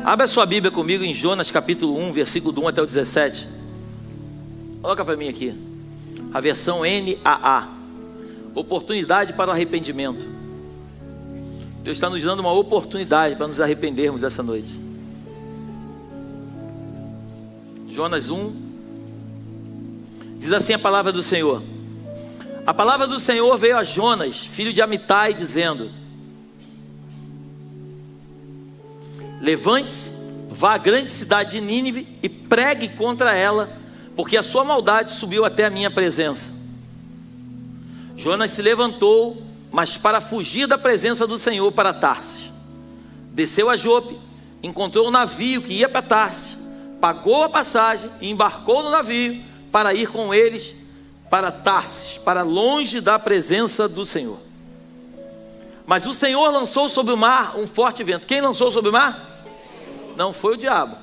Abra sua Bíblia comigo em Jonas capítulo 1, versículo do 1 até o 17. Coloca para mim aqui. A versão NAA. Oportunidade para o arrependimento. Deus está nos dando uma oportunidade para nos arrependermos essa noite. Jonas 1. Diz assim a palavra do Senhor. A palavra do Senhor veio a Jonas, filho de Amitai, dizendo: levante-se, vá à grande cidade de Nínive e pregue contra ela, porque a sua maldade subiu até a minha presença. Jonas se levantou, mas para fugir da presença do Senhor, para Tarsis. Desceu a Jope, encontrou um navio que ia para Tarsis, pagou a passagem e embarcou no navio para ir com eles para Tarsis, para longe da presença do Senhor. Mas o Senhor lançou sobre o mar um forte vento. Quem lançou sobre o mar? Não foi o diabo.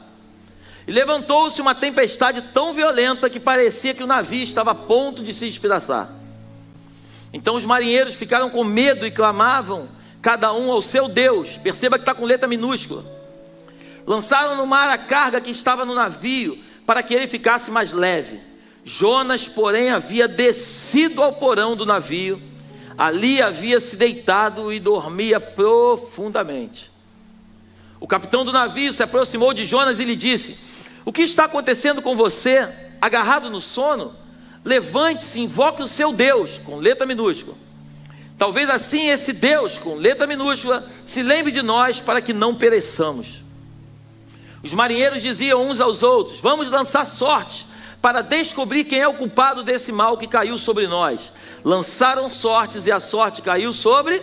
E levantou-se uma tempestade tão violenta que parecia que o navio estava a ponto de se despedaçar. Então os marinheiros ficaram com medo e clamavam, cada um ao seu Deus. Perceba que está com letra minúscula. Lançaram no mar a carga que estava no navio, para que ele ficasse mais leve. Jonas, porém, havia descido ao porão do navio. Ali havia se deitado e dormia profundamente. O capitão do navio se aproximou de Jonas e lhe disse: o que está acontecendo com você, agarrado no sono? Levante-se e invoque o seu Deus, com letra minúscula. Talvez assim esse Deus, com letra minúscula, se lembre de nós para que não pereçamos. Os marinheiros diziam uns aos outros: vamos lançar sorte para descobrir quem é o culpado desse mal que caiu sobre nós. Lançaram sortes e a sorte caiu sobre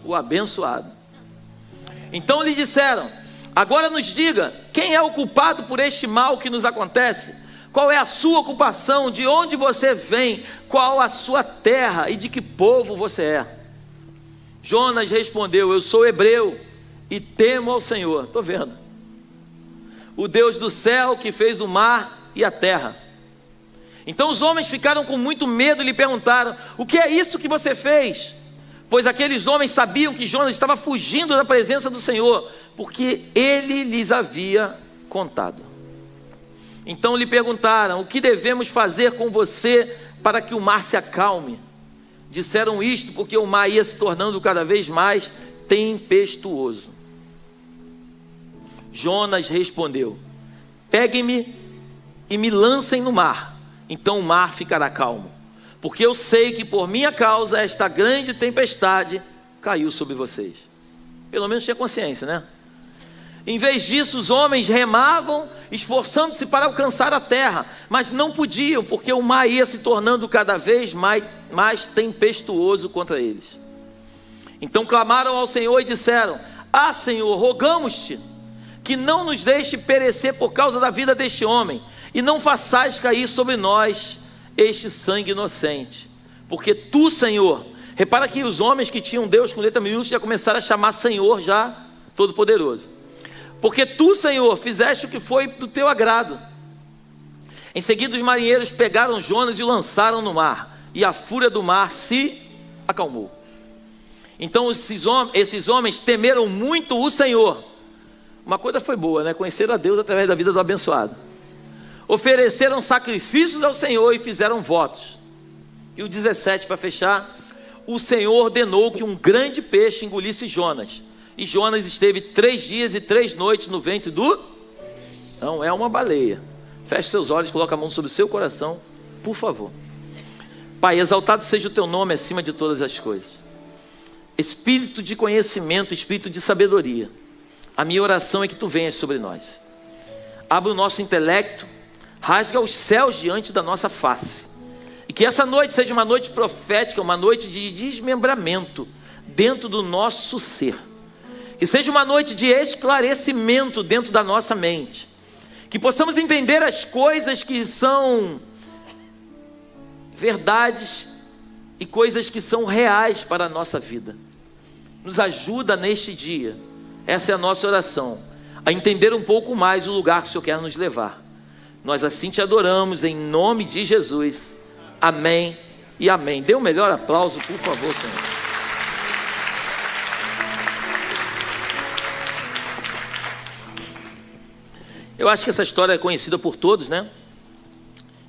o abençoado. Então lhe disseram: agora nos diga, quem é o culpado por este mal que nos acontece? Qual é a sua ocupação? De onde você vem? Qual a sua terra? E de que povo você é? Jonas respondeu: eu sou hebreu e temo ao Senhor. Estou vendo. O Deus do céu que fez o mar e a terra. Então os homens ficaram com muito medo e lhe perguntaram: o que é isso que você fez? Pois aqueles homens sabiam que Jonas estava fugindo da presença do Senhor, porque ele lhes havia contado. Então lhe perguntaram: o que devemos fazer com você para que o mar se acalme? Disseram isto porque o mar ia se tornando cada vez mais tempestuoso. Jonas respondeu: peguem-me e me lancem no mar, então o mar ficará calmo, porque eu sei que por minha causa esta grande tempestade caiu sobre vocês. Pelo menos tinha consciência, né? Em vez disso, os homens remavam, esforçando-se para alcançar a terra, mas não podiam, porque o mar ia se tornando cada vez mais tempestuoso contra eles. Então clamaram ao Senhor e disseram: ah, Senhor, rogamos-te que não nos deixe perecer por causa da vida deste homem, e não façais cair sobre nós este sangue inocente, porque tu, Senhor, repara que os homens que tinham Deus com letra minúscula já começaram a chamar Senhor já Todo-Poderoso, porque tu, Senhor, fizeste o que foi do teu agrado. Em seguida os marinheiros pegaram Jonas e o lançaram no mar, e a fúria do mar se acalmou. Então esses homens temeram muito o Senhor. Uma coisa foi boa, né? Conheceram a Deus através da vida do abençoado. Ofereceram sacrifícios ao Senhor e fizeram votos. E o 17, para fechar: o Senhor ordenou que um grande peixe engolisse Jonas. E Jonas esteve 3 dias e 3 noites no ventre do... Não é uma baleia. Feche seus olhos, coloque a mão sobre o seu coração, por favor. Pai, exaltado seja o teu nome acima de todas as coisas. Espírito de conhecimento, espírito de sabedoria, a minha oração é que tu venhas sobre nós. Abre o nosso intelecto, rasga os céus diante da nossa face, e que essa noite seja uma noite profética, uma noite de desmembramento dentro do nosso ser. Que seja uma noite de esclarecimento dentro da nossa mente, que possamos entender as coisas que são verdades e coisas que são reais para a nossa vida. Nos ajuda neste dia, essa é a nossa oração, a entender um pouco mais o lugar que o Senhor quer nos levar. Nós assim te adoramos em nome de Jesus, amém e amém. Dê um melhor aplauso, por favor, Senhor. Eu acho que essa história é conhecida por todos, né?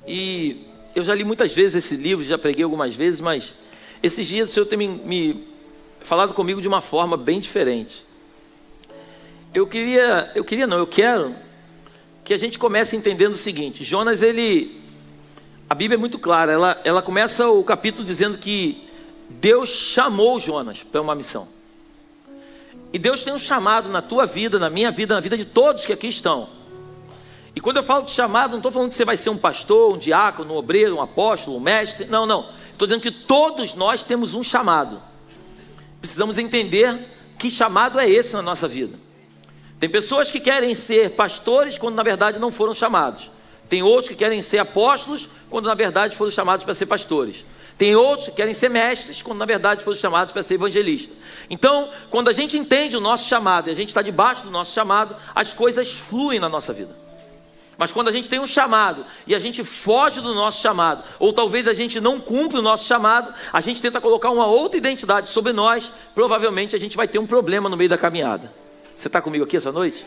E eu já li muitas vezes esse livro, já preguei algumas vezes, mas esses dias o Senhor tem me falado comigo de uma forma bem diferente. Eu quero que a gente comece entendendo o seguinte. Jonas, a Bíblia é muito clara, ela começa o capítulo dizendo que Deus chamou Jonas para uma missão. E Deus tem um chamado na tua vida, na minha vida, na vida de todos que aqui estão. E quando eu falo de chamado, não estou falando que você vai ser um pastor, um diácono, um obreiro, um apóstolo, um mestre. Não. Estou dizendo que todos nós temos um chamado. Precisamos entender que chamado é esse na nossa vida. Tem pessoas que querem ser pastores quando na verdade não foram chamados. Tem outros que querem ser apóstolos quando na verdade foram chamados para ser pastores. Tem outros que querem ser mestres quando na verdade foram chamados para ser evangelistas. Então, quando a gente entende o nosso chamado e a gente está debaixo do nosso chamado, as coisas fluem na nossa vida. Mas quando a gente tem um chamado e a gente foge do nosso chamado, ou talvez a gente não cumpre o nosso chamado, a gente tenta colocar uma outra identidade sobre nós, provavelmente a gente vai ter um problema no meio da caminhada. Você está comigo aqui essa noite?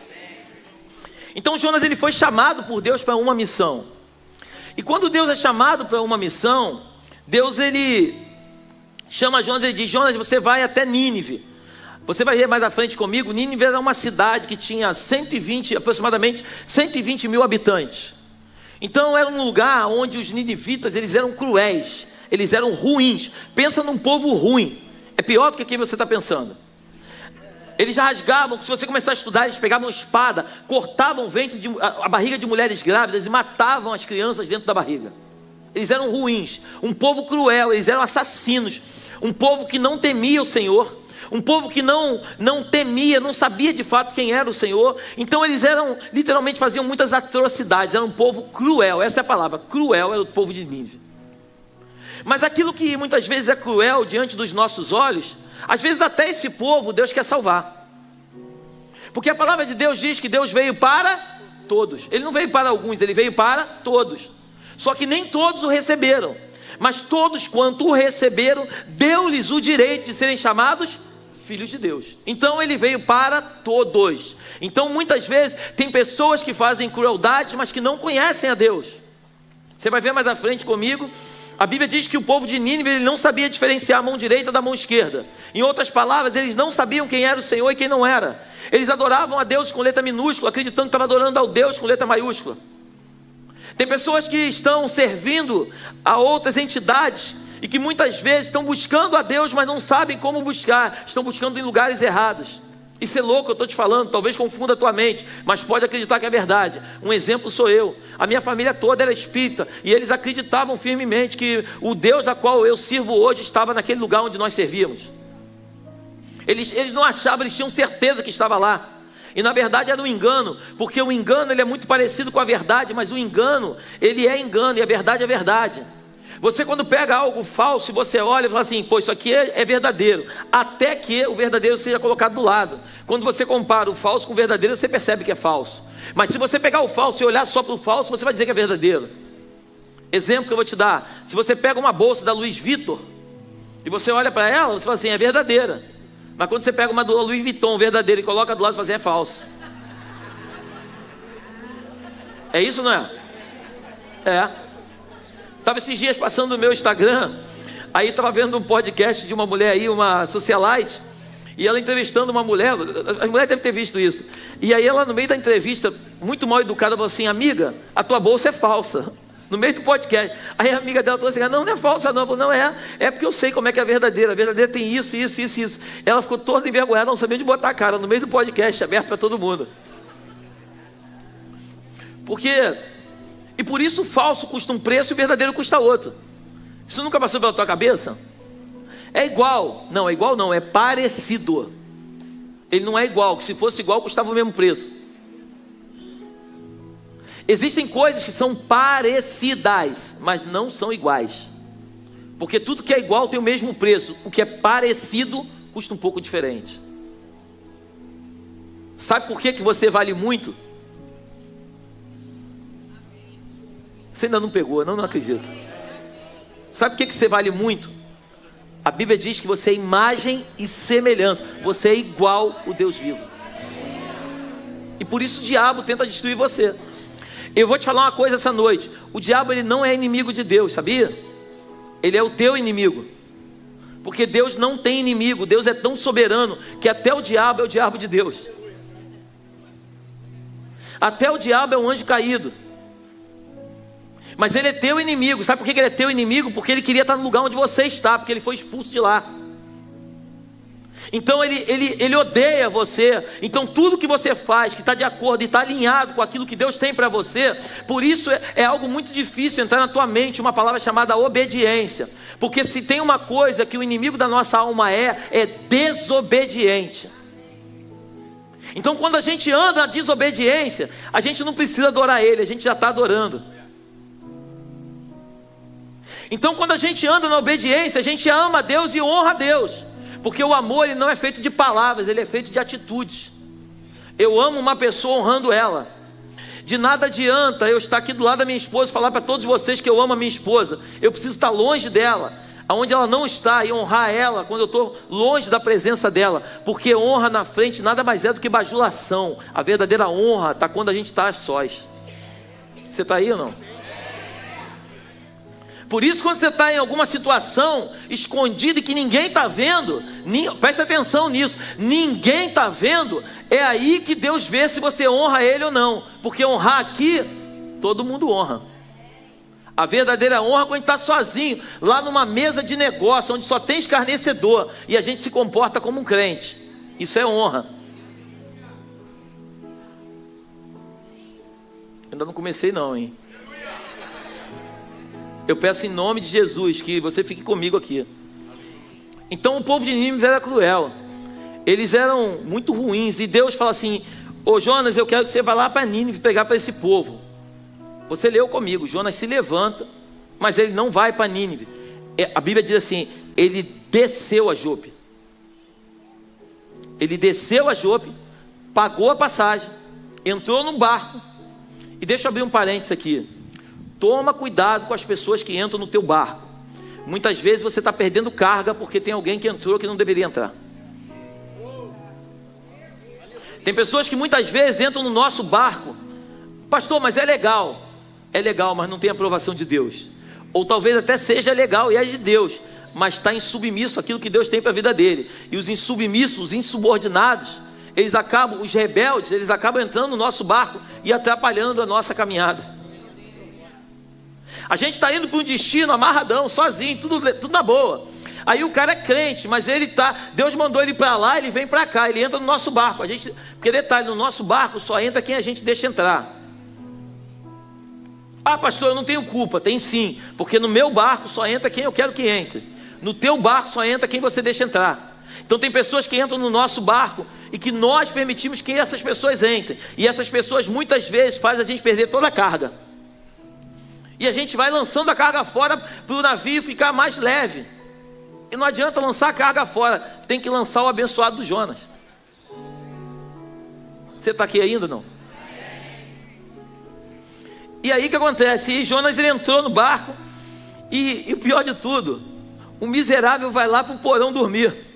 Então Jonas, ele foi chamado por Deus para uma missão. E quando Deus é chamado para uma missão, Deus ele chama Jonas e diz: Jonas, você vai até Nínive. Você vai ver mais à frente comigo. Nínive era uma cidade que tinha aproximadamente 120 mil habitantes. Então era um lugar onde os ninivitas, eles eram cruéis, eles eram ruins. Pensa num povo ruim, é pior do que quem você está pensando. Eles rasgavam, se você começar a estudar, eles pegavam espada, cortavam a barriga de mulheres grávidas e matavam as crianças dentro da barriga. Eles eram ruins, um povo cruel, eles eram assassinos, um povo que não temia o Senhor, um povo que não temia, não sabia de fato quem era o Senhor. Então eles literalmente faziam muitas atrocidades, era um povo cruel, essa é a palavra, cruel era o povo de Nínive. Mas aquilo que muitas vezes é cruel diante dos nossos olhos, às vezes até esse povo Deus quer salvar. Porque a palavra de Deus diz que Deus veio para todos. Ele não veio para alguns, ele veio para todos. Só que nem todos o receberam. Mas todos quanto o receberam, deu-lhes o direito de serem chamados filhos de Deus. Então ele veio para todos. Então muitas vezes tem pessoas que fazem crueldades, mas que não conhecem a Deus. Você vai ver mais à frente comigo. A Bíblia diz que o povo de Nínive, ele não sabia diferenciar a mão direita da mão esquerda. Em outras palavras, eles não sabiam quem era o Senhor e quem não era. Eles adoravam a Deus com letra minúscula, acreditando que estavam adorando ao Deus com letra maiúscula. Tem pessoas que estão servindo a outras entidades e que muitas vezes estão buscando a Deus, mas não sabem como buscar. Estão buscando em lugares errados. Isso é louco, eu estou te falando, talvez confunda a tua mente, mas pode acreditar que é verdade. Um exemplo sou eu. A minha família toda era espírita e eles acreditavam firmemente que o Deus a qual eu sirvo hoje estava naquele lugar onde nós servíamos. Eles não achavam, eles tinham certeza que estava lá. E na verdade era um engano, porque o engano ele é muito parecido com a verdade, mas o engano, ele é engano e a verdade é verdade. Você quando pega algo falso, você olha e fala assim, pô, isso aqui é verdadeiro, até que o verdadeiro seja colocado do lado. Quando você compara o falso com o verdadeiro, você percebe que é falso. Mas se você pegar o falso e olhar só para o falso, você vai dizer que é verdadeiro. Exemplo que eu vou te dar, se você pega uma bolsa da Louis Vuitton, e você olha para ela, você fala assim, é verdadeira. Mas quando você pega uma da Louis Vuitton verdadeira e coloca do lado, você fala assim, é falso. É isso, não é? É. Estava esses dias passando no meu Instagram, aí estava vendo um podcast de uma mulher aí, uma socialite, e ela entrevistando uma mulher, a mulher deve ter visto isso, e aí ela no meio da entrevista, muito mal educada, falou assim, amiga, a tua bolsa é falsa, no meio do podcast. Aí a amiga dela falou assim, não é falsa não, falou, não é porque eu sei como é que é a verdadeira tem isso. Ela ficou toda envergonhada, não sabia onde botar a cara, no meio do podcast, aberto para todo mundo. E por isso o falso custa um preço e o verdadeiro custa outro. Isso nunca passou pela tua cabeça? É igual. Não, é igual não, é parecido. Ele não é igual, que se fosse igual custava o mesmo preço. Existem coisas que são parecidas, mas não são iguais. Porque tudo que é igual tem o mesmo preço. O que é parecido custa um pouco diferente. Sabe por que você vale muito? Você ainda não pegou, não acredito. Sabe por que você vale muito? A Bíblia diz que você é imagem e semelhança. Você é igual o Deus vivo. E por isso o diabo tenta destruir você. Eu vou te falar uma coisa essa noite. O diabo, ele não é inimigo de Deus, sabia? Ele é o teu inimigo. Porque Deus não tem inimigo. Deus é tão soberano que até o diabo é o diabo de Deus. Até o diabo é um anjo caído. Mas ele é teu inimigo. Sabe por que ele é teu inimigo? Porque ele queria estar no lugar onde você está, porque ele foi expulso de lá. Então ele odeia você. Então tudo que você faz, que está de acordo e está alinhado com aquilo que Deus tem para você, por isso é algo muito difícil entrar na tua mente uma palavra chamada obediência. Porque se tem uma coisa que o inimigo da nossa alma é desobediente. Então quando a gente anda na desobediência, a gente não precisa adorar ele, a gente já está adorando. Então quando a gente anda na obediência, a gente ama a Deus e honra a Deus. Porque o amor, ele não é feito de palavras, ele é feito de atitudes. Eu amo uma pessoa honrando ela. De nada adianta eu estar aqui do lado da minha esposa e falar para todos vocês que eu amo a minha esposa. Eu preciso estar longe dela, aonde ela não está, e honrar ela quando eu estou longe da presença dela. Porque honra na frente nada mais é do que bajulação. A verdadeira honra está quando a gente está a sós. Você está aí ou não? Por isso, quando você está em alguma situação escondida e que ninguém está vendo, preste atenção nisso, ninguém está vendo, é aí que Deus vê se você honra Ele ou não. Porque honrar aqui, todo mundo honra. A verdadeira honra é quando a gente está sozinho, lá numa mesa de negócio, onde só tem escarnecedor, e a gente se comporta como um crente. Isso é honra. Ainda não comecei não, hein? Eu peço em nome de Jesus que você fique comigo aqui. Então o povo de Nínive era cruel. Eles eram muito ruins. E Deus fala assim: ô Jonas, eu quero que você vá lá para Nínive pregar para esse povo. Você leu comigo, Jonas se levanta, mas ele não vai para Nínive. A Bíblia diz assim: ele desceu a Jope. Ele desceu a Jope, pagou a passagem, entrou no barco. E deixa eu abrir um parênteses aqui. Toma cuidado com as pessoas que entram no teu barco. Muitas vezes você está perdendo carga porque tem alguém que entrou que não deveria entrar. Tem pessoas que muitas vezes entram no nosso barco. Pastor, mas é legal, mas não tem aprovação de Deus. Ou talvez até seja legal e é de Deus, mas está insubmisso àquilo que Deus tem para a vida dele. E os insubmissos, os insubordinados, os rebeldes, eles acabam entrando no nosso barco e atrapalhando a nossa caminhada. A gente está indo para um destino amarradão, sozinho, tudo na boa. Aí o cara é crente, mas Deus mandou ele para lá, ele vem para cá, ele entra no nosso barco. Porque detalhe, no nosso barco só entra quem a gente deixa entrar. Ah, pastor, eu não tenho culpa. Tem sim, porque no meu barco só entra quem eu quero que entre. No teu barco só entra quem você deixa entrar. Então tem pessoas que entram no nosso barco e que nós permitimos que essas pessoas entrem. E essas pessoas muitas vezes fazem a gente perder toda a carga. E a gente vai lançando a carga fora para o navio ficar mais leve. E não adianta lançar a carga fora, tem que lançar o abençoado do Jonas. Você está aqui ainda não? E aí o que acontece? E Jonas, ele entrou no barco e o pior de tudo, o miserável vai lá para o porão dormir.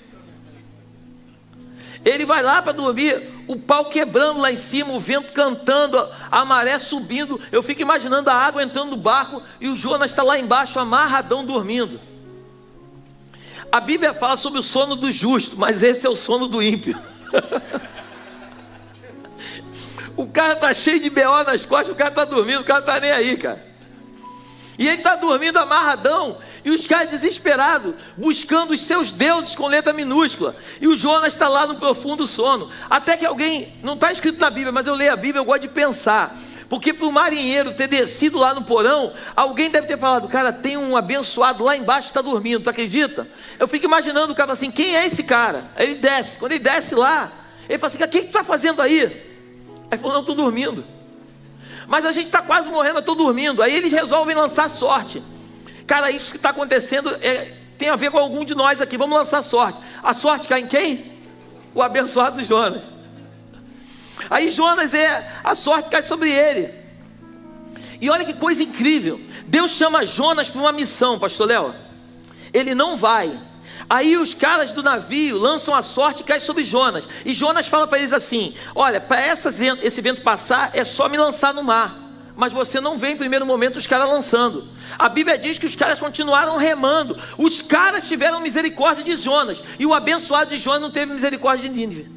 Ele vai lá para dormir, o pau quebrando lá em cima, o vento cantando, a maré subindo. Eu fico imaginando a água entrando no barco e o Jonas está lá embaixo amarradão dormindo. A Bíblia fala sobre o sono do justo, mas esse é o sono do ímpio. O cara está cheio de BO nas costas, o cara está dormindo, o cara está nem aí, cara. E ele está dormindo amarradão, e os caras desesperados, buscando os seus deuses com letra minúscula. E o Jonas está lá no profundo sono. Até que alguém, não está escrito na Bíblia, mas eu leio a Bíblia, eu gosto de pensar. Porque para o marinheiro ter descido lá no porão, alguém deve ter falado: cara, tem um abençoado lá embaixo que está dormindo, tu acredita? Eu fico imaginando o cara assim: quem é esse cara? Aí ele desce, quando ele desce lá, ele fala assim: o que tu está fazendo aí? Aí ele falou: não, estou dormindo. Mas a gente está quase morrendo, eu estou dormindo. Aí eles resolvem lançar sorte. Cara, isso que está acontecendo tem a ver com algum de nós aqui. Vamos lançar sorte. A sorte cai em quem? O abençoado Jonas. Aí Jonas, a sorte cai sobre ele. E olha que coisa incrível. Deus chama Jonas para uma missão, pastor Léo. Ele não vai. Aí os caras do navio lançam a sorte e caem sobre Jonas. E Jonas fala para eles assim: olha, para esse vento passar é só me lançar no mar. Mas você não vê em primeiro momento os caras lançando. A Bíblia diz que os caras continuaram remando. Os caras tiveram misericórdia de Jonas. E o abençoado de Jonas não teve misericórdia de Nínive.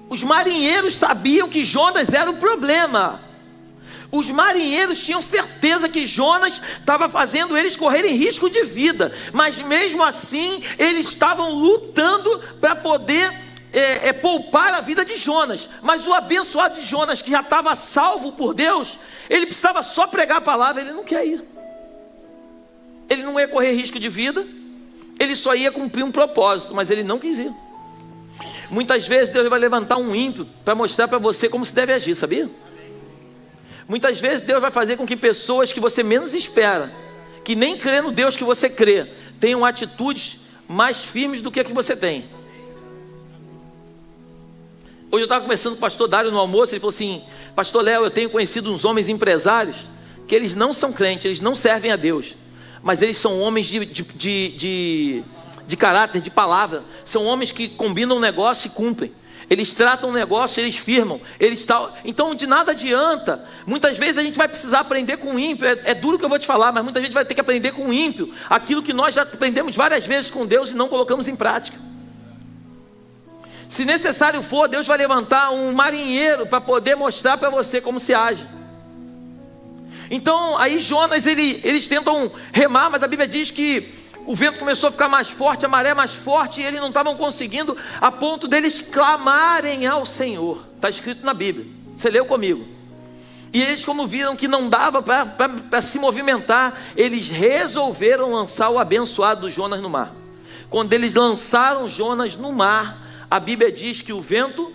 Os marinheiros sabiam que Jonas era o problema. Os marinheiros tinham certeza que Jonas estava fazendo eles correrem risco de vida. Mas mesmo assim, eles estavam lutando para poder poupar a vida de Jonas. Mas o abençoado de Jonas, que já estava salvo por Deus, ele precisava só pregar a palavra, ele não quer ir. Ele não ia correr risco de vida, ele só ia cumprir um propósito, mas ele não quis ir. Muitas vezes Deus vai levantar um ímpio para mostrar para você como se deve agir, sabia? Muitas vezes Deus vai fazer com que pessoas que você menos espera, que nem crê no Deus que você crê, tenham atitudes mais firmes do que a que você tem. Hoje eu estava conversando com o pastor Dário no almoço, ele falou assim: pastor Léo, eu tenho conhecido uns homens empresários, que eles não são crentes, eles não servem a Deus, mas eles são homens de caráter, de palavra, são homens que combinam um negócio e cumprem. Eles tratam um negócio, eles firmam, então de nada adianta. Muitas vezes a gente vai precisar aprender com o ímpio, é duro que eu vou te falar, mas muitas vezes vai ter que aprender com o ímpio aquilo que nós já aprendemos várias vezes com Deus e não colocamos em prática. Se necessário for, Deus vai levantar um marinheiro para poder mostrar para você como se age. Então aí Jonas, eles tentam remar, mas a Bíblia diz que o vento começou a ficar mais forte, a maré mais forte, e eles não estavam conseguindo, a ponto deles clamarem ao Senhor. Está escrito na Bíblia, você leu comigo. E eles, como viram que não dava para se movimentar, eles resolveram lançar o abençoado Jonas no mar. Quando eles lançaram Jonas no mar, a Bíblia diz que o vento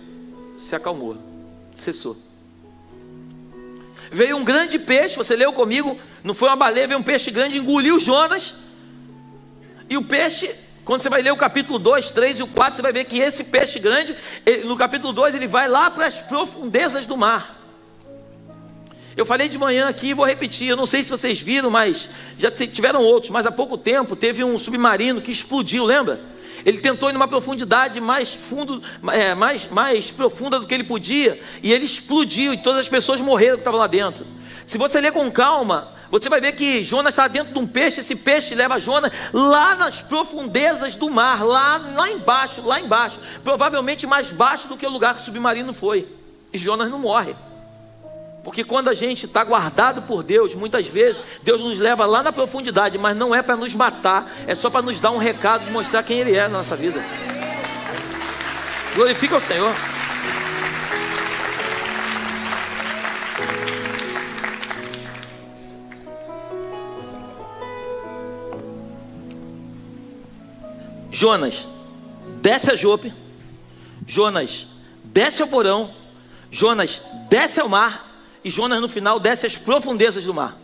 se acalmou, cessou. Veio um grande peixe, você leu comigo, não foi uma baleia, veio um peixe grande, engoliu Jonas. E o peixe, quando você vai ler o capítulo 2, 3 e o 4, você vai ver que esse peixe grande, no capítulo 2, ele vai lá para as profundezas do mar. Eu falei de manhã aqui e vou repetir, eu não sei se vocês viram, mas já tiveram outros, mas há pouco tempo teve um submarino que explodiu, lembra? Ele tentou ir numa profundidade mais profunda do que ele podia, e ele explodiu, e todas as pessoas morreram que estavam lá dentro. Se você ler com calma, você vai ver que Jonas está dentro de um peixe, esse peixe leva Jonas lá nas profundezas do mar, lá embaixo, provavelmente mais baixo do que o lugar que o submarino foi, e Jonas não morre. Porque quando a gente está guardado por Deus, muitas vezes Deus nos leva lá na profundidade, mas não é para nos matar, é só para nos dar um recado, mostrar quem Ele é na nossa vida. Glorifica o Senhor. Jonas desce a Jope, Jonas desce ao porão, Jonas desce ao mar, e Jonas no final desce às profundezas do mar.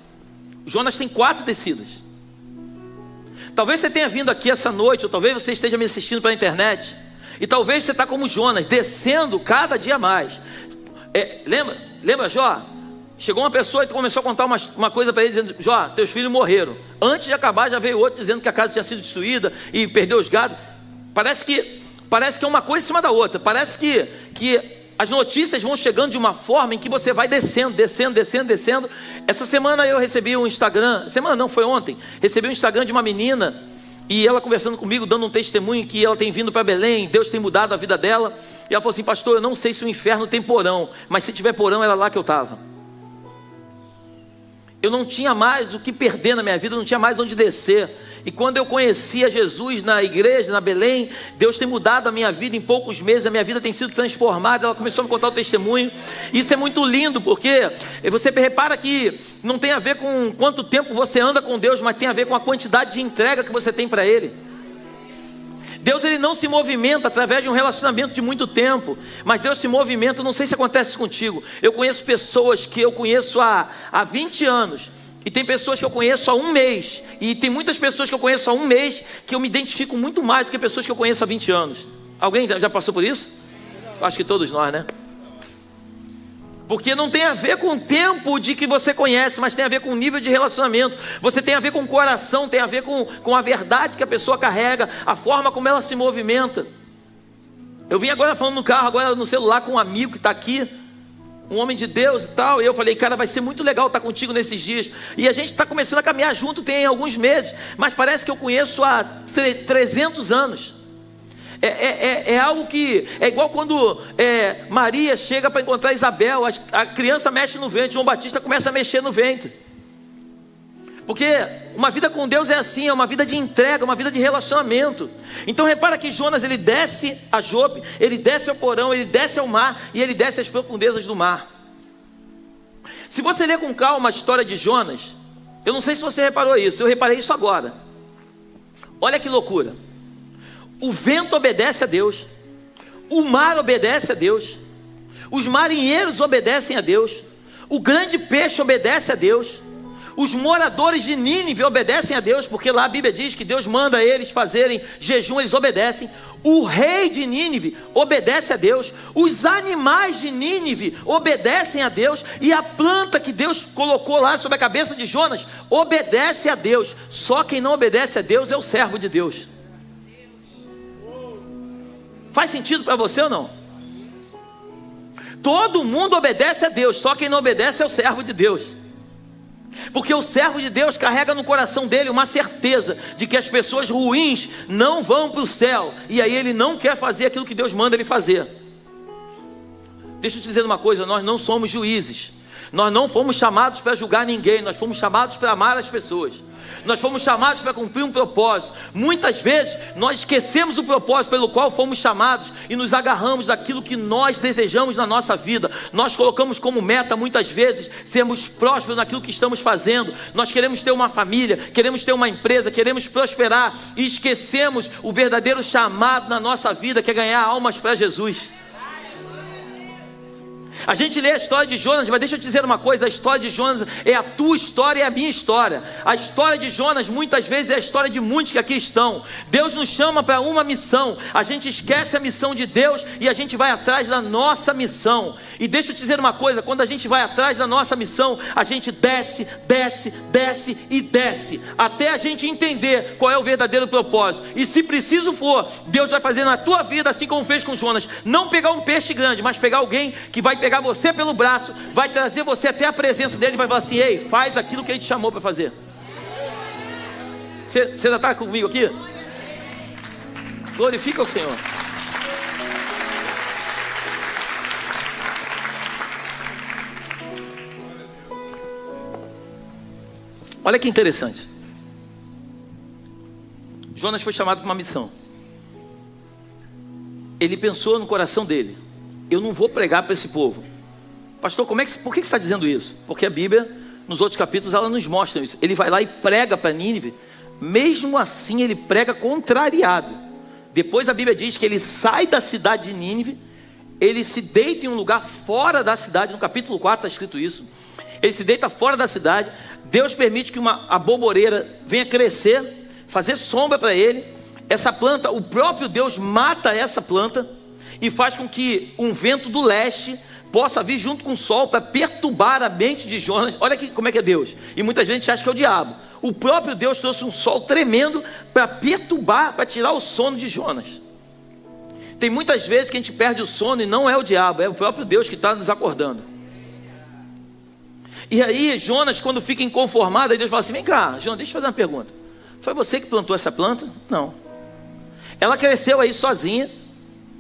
Jonas tem 4 descidas. Talvez você tenha vindo aqui essa noite, ou talvez você esteja me assistindo pela internet, e talvez você está como Jonas, descendo cada dia mais. Lembra Jó? Chegou uma pessoa e começou a contar uma coisa para ele, dizendo: Jó, teus filhos morreram. Antes de acabar já veio outro dizendo que a casa tinha sido destruída e perdeu os gados. Parece que é uma coisa em cima da outra. Parece que as notícias vão chegando de uma forma em que você vai descendo. Essa semana eu recebi um Instagram, foi ontem, recebi um Instagram de uma menina, e ela conversando comigo, dando um testemunho que ela tem vindo para Belém, Deus tem mudado a vida dela, e ela falou assim: pastor, eu não sei se o inferno tem porão, mas se tiver porão era lá que eu estava. Eu não tinha mais o que perder na minha vida, eu não tinha mais onde descer. E quando eu conheci a Jesus na igreja, na Belém, Deus tem mudado a minha vida em poucos meses, a minha vida tem sido transformada. Ela começou a me contar o testemunho. Isso é muito lindo, porque você repara que não tem a ver com quanto tempo você anda com Deus, mas tem a ver com a quantidade de entrega que você tem para Ele. Deus, ele não se movimenta através de um relacionamento de muito tempo, mas Deus se movimenta, não sei se acontece contigo. Eu conheço pessoas que eu conheço há 20 anos, e tem pessoas que eu conheço há 1 mês, e tem muitas pessoas que eu conheço há 1 mês, que eu me identifico muito mais do que pessoas que eu conheço há 20 anos. Alguém já passou por isso? Acho que todos nós, né? Porque não tem a ver com o tempo de que você conhece, mas tem a ver com o nível de relacionamento. Você tem a ver com o coração, tem a ver com a verdade que a pessoa carrega, a forma como ela se movimenta. Eu vim agora falando no carro, agora no celular com um amigo que está aqui, um homem de Deus e tal, e eu falei, cara, vai ser muito legal estar contigo nesses dias. E a gente está começando a caminhar junto tem alguns meses, mas parece que eu conheço há 300 anos. É algo que é igual quando Maria chega para encontrar Isabel, a criança mexe no ventre, João Batista começa a mexer no ventre. Porque uma vida com Deus é assim, é uma vida de entrega, uma vida de relacionamento. Então repara que Jonas, ele desce a Jope, ele desce ao porão, ele desce ao mar e ele desce às profundezas do mar. Se você ler com calma a história de Jonas, eu não sei se você reparou isso, eu reparei isso agora. Olha que loucura. O vento obedece a Deus, o mar obedece a Deus, os marinheiros obedecem a Deus, o grande peixe obedece a Deus, os moradores de Nínive obedecem a Deus, porque lá a Bíblia diz que Deus manda eles fazerem jejum, eles obedecem. O rei de Nínive obedece a Deus, os animais de Nínive obedecem a Deus, e a planta que Deus colocou lá sobre a cabeça de Jonas obedece a Deus. Só quem não obedece a Deus é o servo de Deus. Faz sentido para você ou não? Todo mundo obedece a Deus, só quem não obedece é o servo de Deus. Porque o servo de Deus carrega no coração dele uma certeza de que as pessoas ruins não vão para o céu, e aí ele não quer fazer aquilo que Deus manda ele fazer. Deixa eu te dizer uma coisa, nós não somos juízes, nós não fomos chamados para julgar ninguém, nós fomos chamados para amar as pessoas. Nós fomos chamados para cumprir um propósito. Muitas vezes nós esquecemos o propósito pelo qual fomos chamados e nos agarramos daquilo que nós desejamos na nossa vida. Nós colocamos como meta muitas vezes sermos prósperos naquilo que estamos fazendo. Nós queremos ter uma família, queremos ter uma empresa, queremos prosperar, e esquecemos o verdadeiro chamado na nossa vida, que é ganhar almas para Jesus. A gente lê a história de Jonas, mas deixa eu te dizer uma coisa, a história de Jonas é a tua história e a minha história. A história de Jonas muitas vezes é a história de muitos que aqui estão. Deus nos chama para uma missão, a gente esquece a missão de Deus e a gente vai atrás da nossa missão. E deixa eu te dizer uma coisa, quando a gente vai atrás da nossa missão, a gente desce, até a gente entender qual é o verdadeiro propósito. E se preciso for, Deus vai fazer na tua vida assim como fez com Jonas. Não pegar um peixe grande, mas pegar alguém que vai pegar você pelo braço, vai trazer você até a presença dele e vai falar assim: ei, faz aquilo que ele te chamou para fazer. Você já está comigo aqui? Glorifica o Senhor. Olha que interessante. Jonas foi chamado para uma missão. Ele pensou no coração dele: eu não vou pregar para esse povo. Pastor, por que você está dizendo isso? Porque a Bíblia, nos outros capítulos, ela nos mostra isso. Ele vai lá e prega para Nínive. Mesmo assim, ele prega contrariado. Depois a Bíblia diz que ele sai da cidade de Nínive, ele se deita em um lugar fora da cidade. No capítulo 4 está escrito isso. Ele se deita fora da cidade. Deus permite que a aboboreira venha crescer, fazer sombra para ele. Essa planta, o próprio Deus mata essa planta e faz com que um vento do leste possa vir junto com o sol para perturbar a mente de Jonas. Olha aqui como é que é Deus. E muita gente acha que é o diabo. O próprio Deus trouxe um sol tremendo para perturbar, para tirar o sono de Jonas. Tem muitas vezes que a gente perde o sono e não é o diabo, é o próprio Deus que está nos acordando. E aí Jonas, quando fica inconformado, aí Deus fala assim: vem cá, Jonas, deixa eu fazer uma pergunta. Foi você que plantou essa planta? Não. Ela cresceu aí sozinha.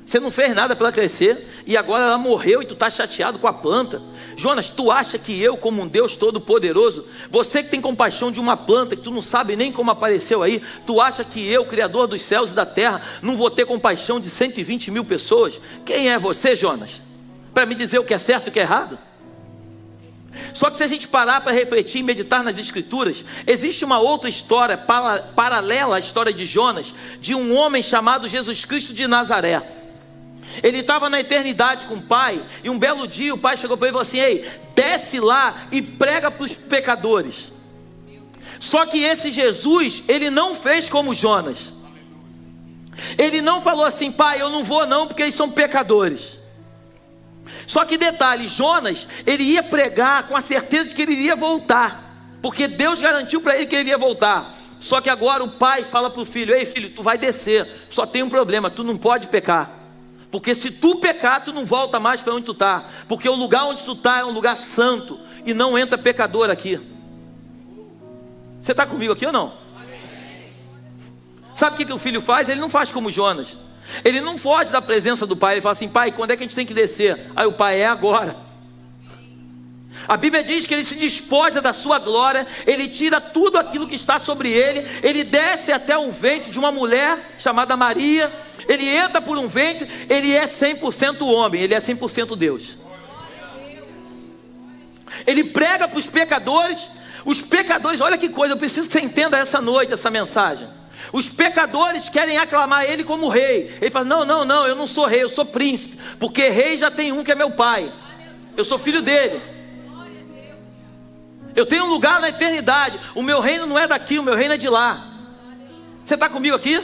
Você não fez nada para ela crescer, e agora ela morreu e tu está chateado com a planta. Jonas, tu acha que eu, como um Deus todo poderoso, você que tem compaixão de uma planta que tu não sabe nem como apareceu aí, tu acha que eu, Criador dos céus e da terra, não vou ter compaixão de 120 mil pessoas? Quem é você, Jonas, para me dizer o que é certo e o que é errado? Só que se a gente parar para refletir e meditar nas escrituras, existe uma outra história paralela à história de Jonas, de um homem chamado Jesus Cristo de Nazaré. Ele estava na eternidade com o pai, e um belo dia o pai chegou para ele e falou assim: ei, desce lá e prega para os pecadores. Só que esse Jesus, ele não fez como Jonas. Ele não falou assim: pai, eu não vou não, porque eles são pecadores. Só que detalhe, Jonas, ele ia pregar com a certeza de que ele iria voltar, porque Deus garantiu para ele que ele iria voltar. Só que agora o pai fala para o filho: ei filho, tu vai descer, só tem um problema, tu não pode pecar, porque se tu pecar, tu não volta mais para onde tu está, porque o lugar onde tu está é um lugar santo, e não entra pecador aqui. Você está comigo aqui ou não? Sabe o que o filho faz? Ele não faz como Jonas. Ele não foge da presença do pai. Ele fala assim: pai, quando é que a gente tem que descer? Aí o pai: é agora. A Bíblia diz que ele se despoja da sua glória, ele tira tudo aquilo que está sobre ele, ele desce até o ventre de uma mulher chamada Maria, ele entra por um ventre, ele é 100% homem, ele é 100% Deus. Ele prega para os pecadores, olha que coisa, eu preciso que você entenda essa noite essa mensagem. Os pecadores querem aclamar ele como rei. Ele fala: não, eu não sou rei, eu sou príncipe, porque rei já tem um que é meu pai, eu sou filho dele, eu tenho um lugar na eternidade, o meu reino não é daqui, o meu reino é de lá. Você está comigo aqui?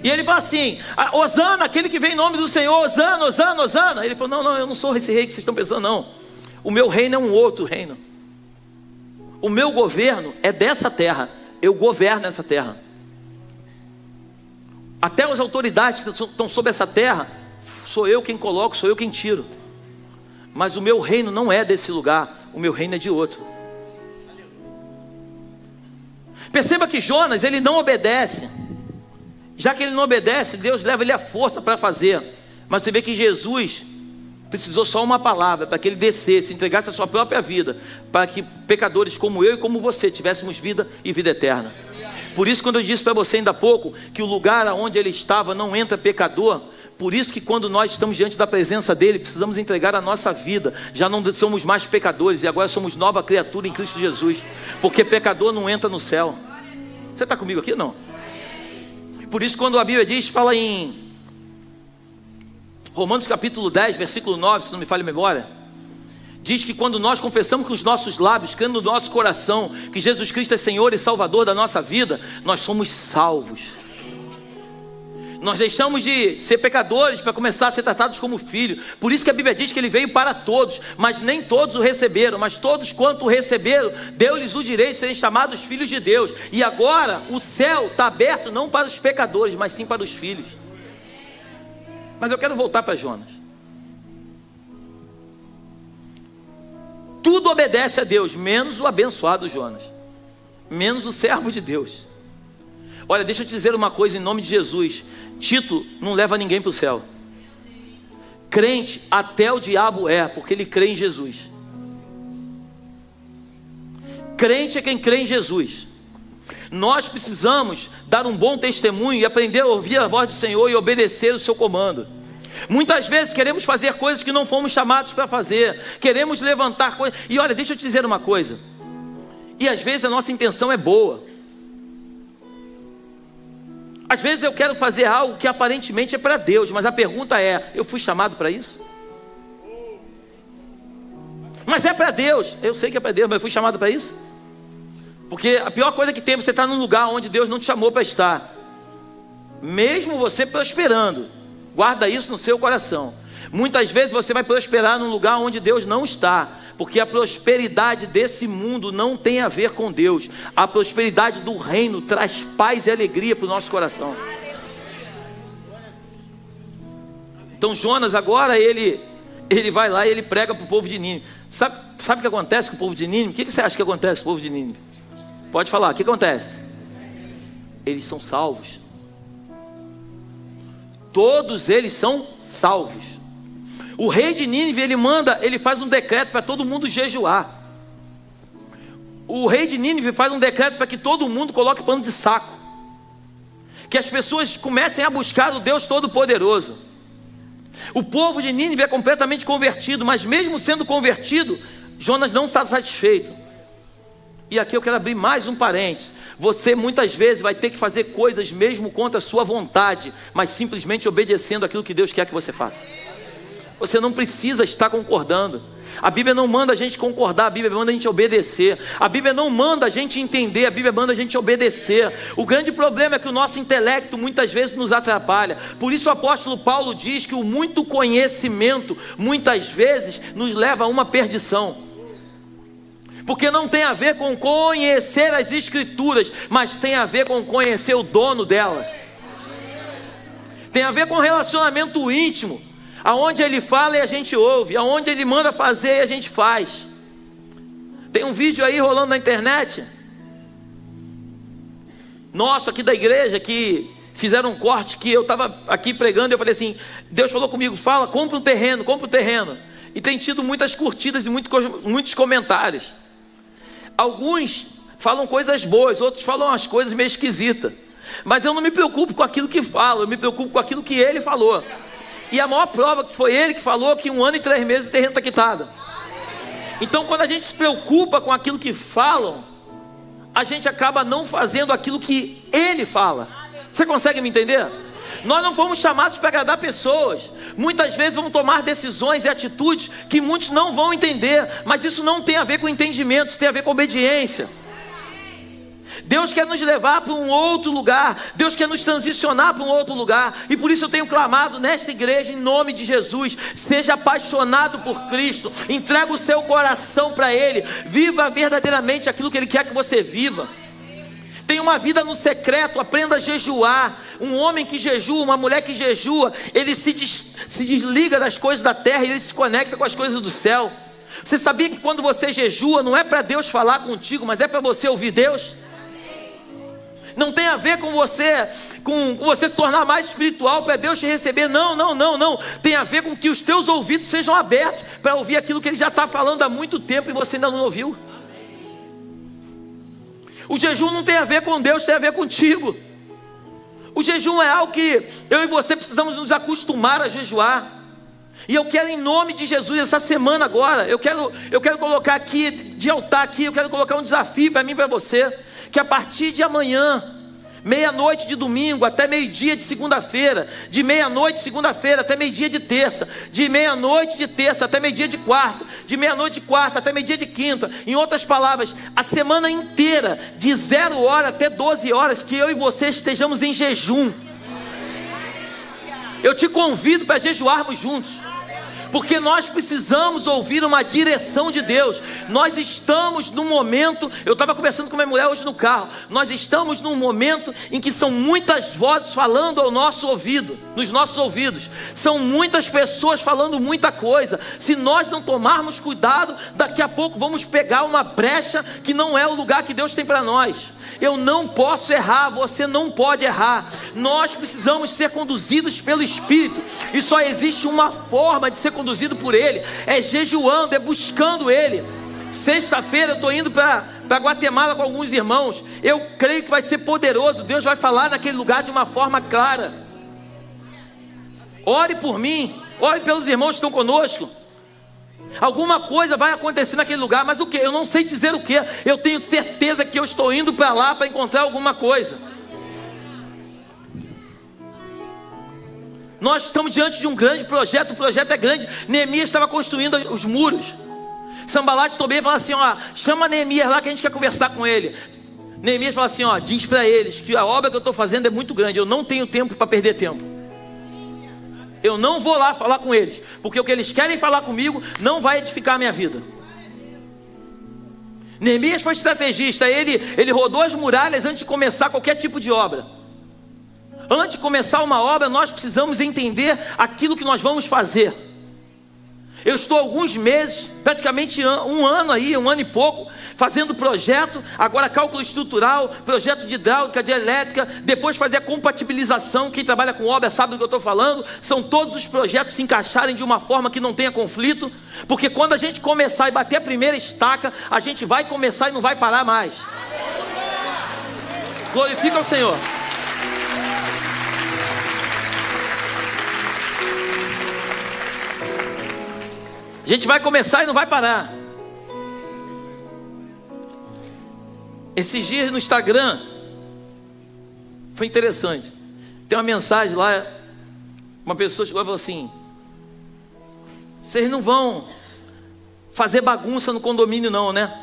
E ele fala assim: Hosana, aquele que vem em nome do Senhor, Hosana, Hosana, Hosana. Ele falou: não, eu não sou esse rei que vocês estão pensando, não. O meu reino é um outro reino. O meu governo é dessa terra, eu governo essa terra. Até as autoridades que estão sobre essa terra, sou eu quem coloco, sou eu quem tiro. Mas o meu reino não é desse lugar, o meu reino é de outro. Perceba que Jonas, ele não obedece. Já que ele não obedece, Deus leva ele à força para fazer. Mas você vê que Jesus precisou só uma palavra para que ele descesse, entregasse a sua própria vida, para que pecadores como eu e como você tivéssemos vida e vida eterna. Por isso, quando eu disse para você ainda há pouco que o lugar onde ele estava não entra pecador, por isso que quando nós estamos diante da presença dele, precisamos entregar a nossa vida. Já não somos mais pecadores, e agora somos nova criatura em Cristo Jesus, porque pecador não entra no céu. Você está comigo aqui ou não? Por isso, quando a Bíblia diz, fala em Romanos capítulo 10, versículo 9, se não me falha a memória, diz que quando nós confessamos com os nossos lábios, crendo no nosso coração que Jesus Cristo é Senhor e Salvador da nossa vida, nós somos salvos. Nós deixamos de ser pecadores para começar a ser tratados como filho. Por isso que a Bíblia diz que ele veio para todos, mas nem todos o receberam. Mas todos quanto o receberam, deu-lhes o direito de serem chamados filhos de Deus. E agora o céu está aberto não para os pecadores, mas sim para os filhos. Mas eu quero voltar para Jonas. Tudo obedece a Deus, menos o abençoado Jonas, menos o servo de Deus. Olha, deixa eu te dizer uma coisa em nome de Jesus: título não leva ninguém para o céu. Crente até o diabo é, porque ele crê em Jesus. Crente é quem crê em Jesus. Nós precisamos dar um bom testemunho e aprender a ouvir a voz do Senhor e obedecer o seu comando. Muitas vezes queremos fazer coisas que não fomos chamados para fazer, queremos levantar coisas, e olha, deixa eu te dizer uma coisa, e às vezes a nossa intenção é boa. Às vezes eu quero fazer algo que aparentemente é para Deus, mas a pergunta é: eu fui chamado para isso? Mas é para Deus, eu sei que é para Deus, mas eu fui chamado para isso? Porque a pior coisa que tem é você estar num lugar onde Deus não te chamou para estar. Mesmo você prosperando, guarda isso no seu coração. Muitas vezes você vai prosperar num lugar onde Deus não está, porque a prosperidade desse mundo não tem a ver com Deus. A prosperidade do reino traz paz e alegria para o nosso coração. Então Jonas agora ele vai lá e ele prega para o povo de Nínive. Sabe o que acontece com o povo de Nínive? O que você acha que acontece com o povo de Nínive? Pode falar, o que acontece? Eles são salvos. Todos eles são salvos. O rei de Nínive, ele faz um decreto para todo mundo jejuar. O rei de Nínive faz um decreto para que todo mundo coloque pano de saco, que as pessoas comecem a buscar o Deus Todo-Poderoso. O povo de Nínive é completamente convertido, mas mesmo sendo convertido, Jonas não está satisfeito. E aqui eu quero abrir mais um parênteses. Você muitas vezes vai ter que fazer coisas mesmo contra a sua vontade, mas simplesmente obedecendo aquilo que Deus quer que você faça. Você não precisa estar concordando. A Bíblia não manda a gente concordar, a Bíblia manda a gente obedecer. A Bíblia não manda a gente entender, a Bíblia manda a gente obedecer. O grande problema é que o nosso intelecto muitas vezes nos atrapalha. Por isso o apóstolo Paulo diz que o muito conhecimento muitas vezes nos leva a uma perdição. Porque não tem a ver com conhecer as Escrituras, mas tem a ver com conhecer o dono delas. Tem a ver com relacionamento íntimo, aonde ele fala e a gente ouve, aonde ele manda fazer e a gente faz. Tem um vídeo aí rolando na internet, nosso aqui da igreja, que fizeram um corte, que eu estava aqui pregando e eu falei assim, Deus falou comigo, fala, compra um terreno. E tem tido muitas curtidas e muitos comentários. Alguns falam coisas boas, outros falam umas coisas meio esquisitas. Mas eu não me preocupo com aquilo que falo, eu me preocupo com aquilo que ele falou. E a maior prova que foi ele que falou que 1 ano e 3 meses o terreno está quitado. Então quando a gente se preocupa com aquilo que falam, a gente acaba não fazendo aquilo que ele fala. Você consegue me entender? Nós não fomos chamados para agradar pessoas. Muitas vezes vamos tomar decisões e atitudes que muitos não vão entender. Mas isso não tem a ver com entendimento, isso tem a ver com obediência. Deus quer nos levar para um outro lugar. Deus quer nos transicionar para um outro lugar. E por isso eu tenho clamado nesta igreja, em nome de Jesus, seja apaixonado por Cristo, entrega o seu coração para Ele, viva verdadeiramente aquilo que Ele quer que você viva. Tenha uma vida no secreto, aprenda a jejuar. Um homem que jejua, uma mulher que jejua, ele se desliga das coisas da terra e ele se conecta com as coisas do céu. Você sabia que quando você jejua, não é para Deus falar contigo, mas é para você ouvir Deus? Não tem a ver com você se tornar mais espiritual, para Deus te receber. Não. Tem a ver com que os teus ouvidos sejam abertos para ouvir aquilo que Ele já está falando há muito tempo e você ainda não ouviu. O jejum não tem a ver com Deus, tem a ver contigo. O jejum é algo que eu e você precisamos nos acostumar a jejuar. E eu quero, em nome de Jesus, essa semana agora, eu quero colocar aqui, de altar aqui, eu quero colocar um desafio para mim e para você, que a partir de amanhã, meia-noite de domingo até meio-dia de segunda-feira, de meia-noite de segunda-feira até meio-dia de terça, de meia-noite de terça até meio-dia de quarta, de meia-noite de quarta até meio-dia de quinta, em outras palavras, a semana inteira, de 0 hora até 12 horas, que eu e você estejamos em jejum. Eu te convido para jejuarmos juntos, porque nós precisamos ouvir uma direção de Deus. Nós estamos num momento, eu estava conversando com minha mulher hoje no carro, nós estamos num momento em que são muitas vozes falando ao nosso ouvido, nos nossos ouvidos, são muitas pessoas falando muita coisa. Se nós não tomarmos cuidado, daqui a pouco vamos pegar uma brecha que não é o lugar que Deus tem para nós. Eu não posso errar, você não pode errar. Nós precisamos ser conduzidos pelo Espírito, e só existe uma forma de ser conduzido por Ele, é jejuando, é buscando Ele. Sexta-feira eu estou indo para Guatemala com alguns irmãos. Eu creio que vai ser poderoso. Deus vai falar naquele lugar de uma forma clara. Ore por mim, ore pelos irmãos que estão conosco. Alguma coisa vai acontecer naquele lugar, mas o que? Eu não sei dizer o que. Eu tenho certeza que eu estou indo para lá para encontrar alguma coisa. Nós estamos diante de um grande projeto. O projeto é grande. Neemias estava construindo os muros. Sanbalat e Tobias falaram assim, chama Neemias lá que a gente quer conversar com ele. Neemias fala assim, diz para eles que a obra que eu estou fazendo é muito grande, eu não tenho tempo para perder tempo. Eu não vou lá falar com eles, porque o que eles querem falar comigo não vai edificar a minha vida. Neemias foi estrategista. Ele rodou as muralhas antes de começar qualquer tipo de obra. Antes de começar uma obra, nós precisamos entender aquilo que nós vamos fazer. Eu estou alguns meses, praticamente um ano aí, 1 ano e pouco, fazendo projeto, agora cálculo estrutural, projeto de hidráulica, de elétrica, depois fazer a compatibilização. Quem trabalha com obra sabe do que eu estou falando. São todos os projetos se encaixarem de uma forma que não tenha conflito, porque quando a gente começar e bater a primeira estaca, a gente vai começar e não vai parar mais. Glorifica o Senhor. A gente vai começar e não vai parar. Esses dias no Instagram foi interessante. Tem uma mensagem lá, uma pessoa chegou e falou assim: vocês não vão fazer bagunça no condomínio não, né?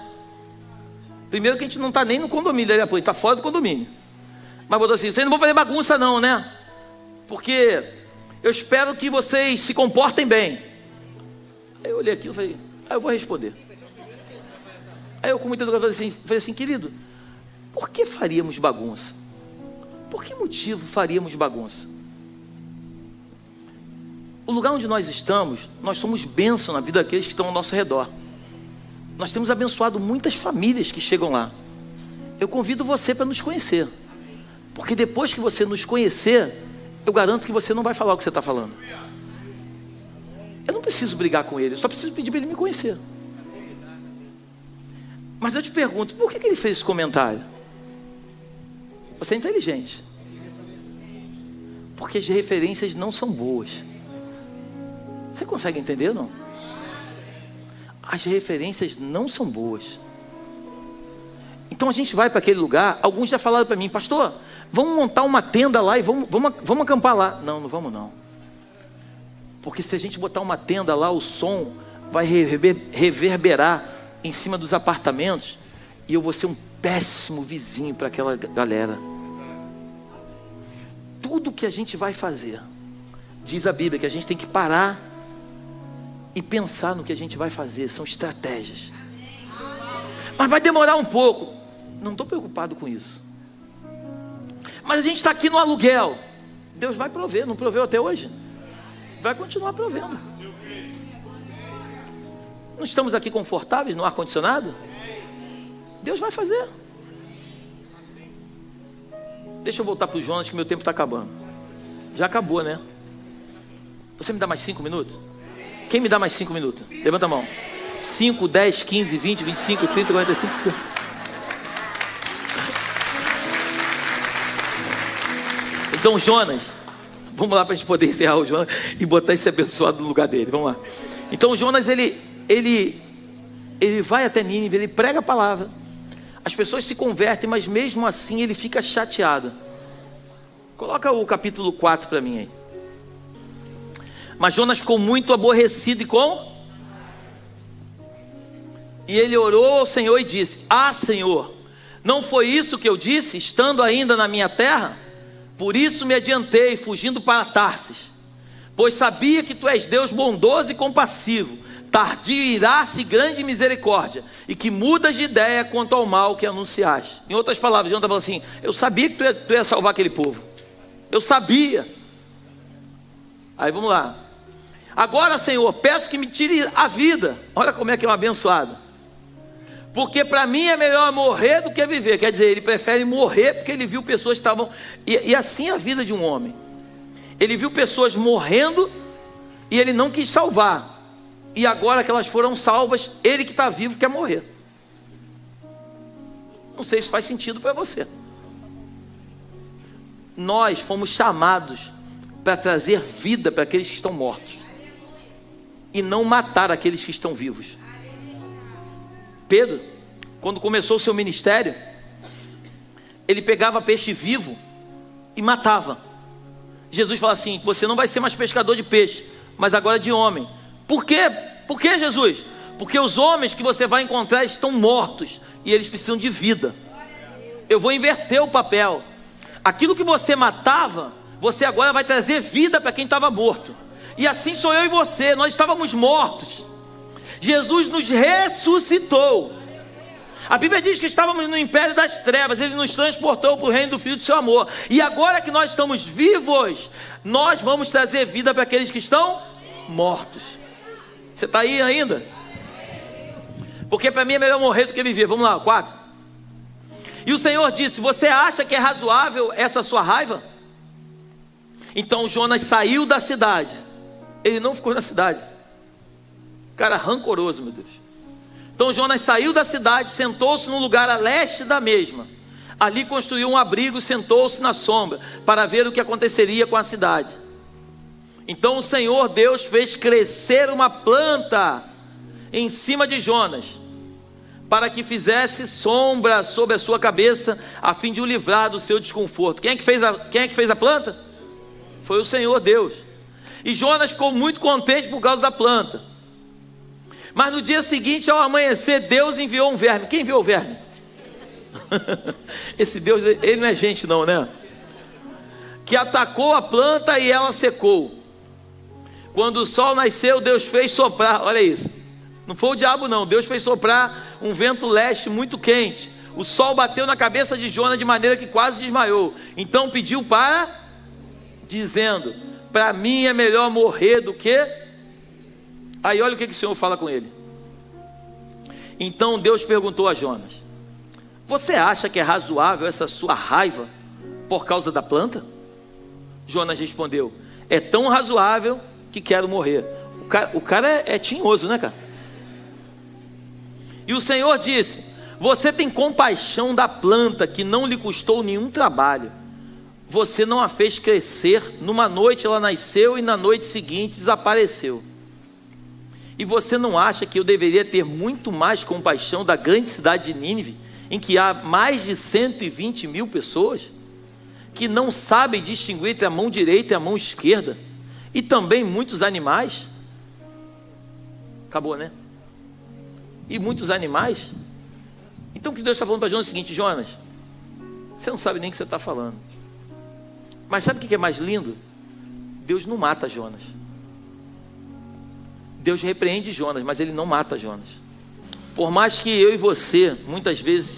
Primeiro que a gente não está nem no condomínio, a gente está fora do condomínio. Mas botou assim, vocês não vão fazer bagunça não, né? Porque eu espero que vocês se comportem bem. Aí eu olhei aquilo e falei, eu vou responder. Aí eu com muita educação falei assim, querido, por que faríamos bagunça? Por que motivo faríamos bagunça? O lugar onde nós estamos, nós somos bênção na vida daqueles que estão ao nosso redor. Nós temos abençoado muitas famílias que chegam lá. Eu convido você para nos conhecer, porque depois que você nos conhecer, eu garanto que você não vai falar o que você está falando. Eu não preciso brigar com ele, eu só preciso pedir para ele me conhecer. Mas eu te pergunto, por que ele fez esse comentário? Você é inteligente. Porque as referências não são boas. Você consegue entender ou não? As referências não são boas. Então a gente vai para aquele lugar. Alguns já falaram para mim, pastor, vamos montar uma tenda lá e vamos acampar lá. Não, não vamos não. Porque se a gente botar uma tenda lá, o som vai reverberar em cima dos apartamentos e eu vou ser um péssimo vizinho para aquela galera. Tudo que a gente vai fazer, diz a Bíblia que a gente tem que parar e pensar no que a gente vai fazer. São estratégias. Mas vai demorar um pouco. Não estou preocupado com isso. Mas a gente está aqui no aluguel. Deus vai prover. Não proveu até hoje? Vai continuar provendo. Não estamos aqui confortáveis no ar-condicionado? Deus vai fazer. Deixa eu voltar para o Jonas, que meu tempo está acabando. Já acabou, né? Você me dá mais 5 minutos? Quem me dá mais 5 minutos? Levanta a mão. 5, 10, 15, 20, 25, 30, 45, 50. Então Jonas, vamos lá para a gente poder encerrar o Jonas e botar esse abençoado no lugar dele. Vamos lá. Então o Jonas, ele vai até Nínive, ele prega a palavra. As pessoas se convertem, mas mesmo assim ele fica chateado. Coloca o capítulo 4 para mim aí. Mas Jonas ficou muito aborrecido e ele orou ao Senhor e disse: Senhor, não foi isso que eu disse, estando ainda na minha terra? Por isso me adiantei, fugindo para Tarsis, pois sabia que tu és Deus bondoso e compassivo, tardio em ira-se e grande misericórdia, e que mudas de ideia quanto ao mal que anunciaste. Em outras palavras, Jonas falou assim: eu sabia que tu ia salvar aquele povo, eu sabia. Aí vamos lá. Agora, Senhor, peço que me tire a vida. Olha como é que é um abençoado. Porque para mim é melhor morrer do que viver. Quer dizer, ele prefere morrer porque ele viu pessoas que estavam... E assim é a vida de um homem. Ele viu pessoas morrendo e ele não quis salvar. E agora que elas foram salvas, ele que está vivo quer morrer. Não sei se faz sentido para você. Nós fomos chamados para trazer vida para aqueles que estão mortos e não matar aqueles que estão vivos. Pedro, quando começou o seu ministério, ele pegava peixe vivo e matava. Jesus fala assim: você não vai ser mais pescador de peixe, mas agora de homem. Por quê? Por que, Jesus? Porque os homens que você vai encontrar estão mortos e eles precisam de vida. Eu vou inverter o papel. Aquilo que você matava, você agora vai trazer vida para quem estava morto. E assim sou eu e você. Nós estávamos mortos, Jesus nos ressuscitou. A Bíblia diz que estávamos no império das trevas, Ele nos transportou para o reino do Filho do seu amor. E agora que nós estamos vivos, nós vamos trazer vida para aqueles que estão mortos. Você está aí ainda? Porque para mim é melhor morrer do que viver. Vamos lá, 4. E o Senhor disse: você acha que é razoável essa sua raiva? Então Jonas saiu da cidade. Ele não ficou na cidade. Cara rancoroso, meu Deus. Então Jonas saiu da cidade, sentou-se num lugar a leste da mesma. Ali construiu um abrigo e sentou-se na sombra, para ver o que aconteceria com a cidade. Então o Senhor Deus fez crescer uma planta em cima de Jonas, para que fizesse sombra sobre a sua cabeça, a fim de o livrar do seu desconforto. Quem é que fez a planta? Foi o Senhor Deus. E Jonas ficou muito contente por causa da planta, Mas no dia seguinte, ao amanhecer, Deus enviou um verme. Quem enviou o verme? Esse Deus, ele não é gente não, né? Que atacou a planta e ela secou. Quando o sol nasceu, Deus fez soprar, olha isso. Não foi o diabo não, Deus fez soprar um vento leste muito quente. O sol bateu na cabeça de Jonas de maneira que quase desmaiou. Então pediu para, dizendo: para mim é melhor morrer do que... Aí olha o que o Senhor fala com ele. Então Deus perguntou a Jonas: você acha que é razoável essa sua raiva por causa da planta? Jonas respondeu: é tão razoável que quero morrer. O cara é tinhoso, né, cara? E o Senhor disse: você tem compaixão da planta que não lhe custou nenhum trabalho. Você não a fez crescer. Numa noite ela nasceu e na noite seguinte desapareceu. E você não acha que eu deveria ter muito mais compaixão da grande cidade de Nínive, em que há mais de 120 mil pessoas, que não sabem distinguir entre a mão direita e a mão esquerda, e também muitos animais? Acabou, né? E muitos animais? Então o que Deus está falando para Jonas é o seguinte: Jonas, você não sabe nem o que você está falando. Mas sabe o que é mais lindo? Deus não mata Jonas. Deus repreende Jonas, mas Ele não mata Jonas. Por mais que eu e você, muitas vezes,